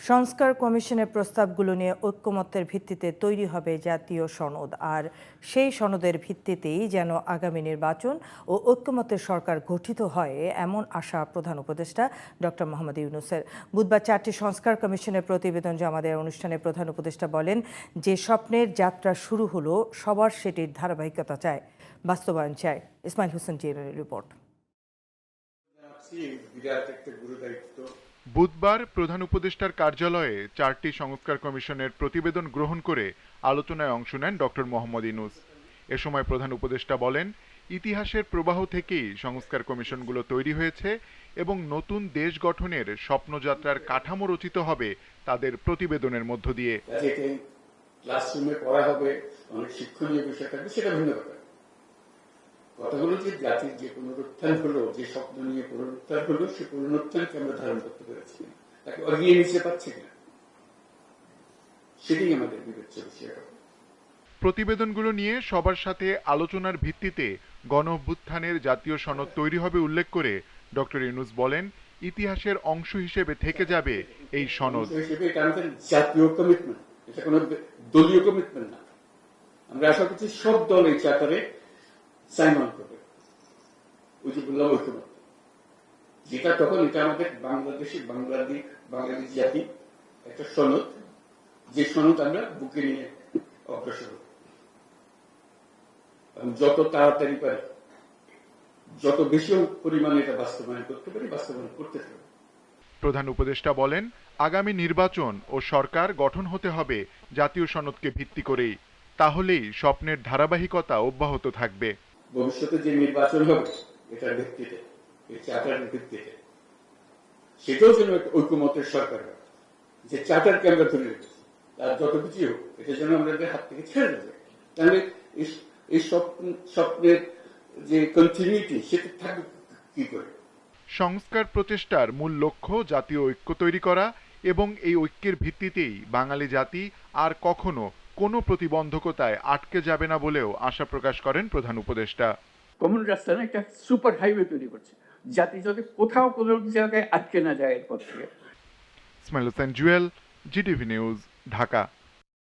সংস্কার কমিশনের প্রস্তাবগুলো নিয়ে ঐকমত্যের ভিত্তিতে তৈরি হবে জাতীয় সনদ, আর সেই সনদের ভিত্তিতেই যেন আগামী নির্বাচন ও ঐকমত্যের সরকার গঠিত হয়, এমন আশা প্রধান উপদেষ্টা ডক্টর মোহাম্মদ ইউনূসের। বুধবার 4টি সংস্কার কমিশনের প্রতিবেদন জমা দেওয়ার অনুষ্ঠানে প্রধান উপদেষ্টা বলেন, যে স্বপ্নের যাত্রা শুরু হলো, সবার সেটির ধারাবাহিকতা চায়, বাস্তবায়ন চায়। ইসমাইল হোসেন জিয়ারের রিপোর্ট। বুধবার প্রধান উপদেষ্টার কার্যালয়ে 4টি সংস্কার কমিশনের প্রতিবেদন গ্রহণ করে আলোচনায় অংশ নেন ডক্টর মোহাম্মদ ইউনূস। এ সময় প্রধান উপদেষ্টা বলেন, ইতিহাসের প্রবাহ থেকেই সংস্কার কমিশনগুলো তৈরি হয়েছে এবং নতুন দেশ গঠনের স্বপ্নযাত্রার কাঠামো রচিত হবে তাদের প্রতিবেদনের মধ্য দিয়ে। ক্লাসরুমে পড়া হবে, অনেক শিক্ষণীয় বিষয় থাকবে, সেটা ভিন্ন ব্যাপার। কথাগুলো যে জাতির যে পুনরুত্থান হলো, যে স্বপ্ন নিয়ে পুনরুত্থান হলো, সে পুনরুত্থানকে আমরা ধারণ করতে পেরেছি না, তাকে এগিয়ে নিতে পারছি না, সেটাই আমাদের বিবেচ্য বিষয় হবে। প্রতিবেদনগুলো নিয়ে সবার সাথে আলোচনার ভিত্তিতে গণ অভ্যুত্থানের জাতীয় সনদ তৈরি হবে উল্লেখ করে ডক্টর ইউনূস বলেন, ইতিহাসের অংশ হিসেবে থেকে যাবে এই সনদ। এটা আমাদের জাতীয় কমিটমেন্ট, এটা কোনো দলীয় কমিটমেন্ট না। আমরা আশা করছি সব দল এই চার্টারে সাইন অন করবে। ওই যে বললাম ঐক্যমত, যেটা তখন এটা আমাদের বাংলাদেশ জাতি একটা সনদ, যে সনদ আমরা বুকে নিয়ে অগ্রসর হব। যত তাড়াতাড়ি পারি, যত বেশি পরিমাণে এটা বাস্তবায়ন করতে পারি, বাস্তবায়ন করতে পারি। প্রধান উপদেষ্টা বলেন, আগামী নির্বাচন ও সরকার গঠন হতে হবে জাতীয় সনদকে ভিত্তি করেই, তাহলেই স্বপ্নের ধারাবাহিকতা অব্যাহত থাকবে। ভবিষ্যতে যে নির্বাচন হবে এটার ভিত্তিতে, এই চার্টারের ভিত্তিতে, সেটাও যেন ঐকমত্যের সরকার হবে। যে চার্টারকে আমরা ধরে রেখেছি, তার যত কিছুই হোক, এটা যেন আমাদের হাত থেকে ছেড়ে দেবে। তাহলে এই স্বপ্নের যে কন্টিনিউটি, সেটা থাকবে কি করে? সংস্কার প্রচেষ্টার মূল লক্ষ্য জাতীয় ঐক্য তৈরি করা এবং এই ঐক্যের ভিত্তিতেই বাঙালি জাতি আর কখনো কোনো প্রতিবন্ধকতায় আটকে যাবে না বলেও আশা প্রকাশ করেন প্রধান উপদেষ্টা। কমন রাস্তা না, একটা সুপার হাইওয়ে তৈরি করছে, জাতি যাতে কোথাও কোনো জায়গায় আটকে না যায় এরপর থেকে। Ismail Hossain Jewel, GTV news, Dhaka.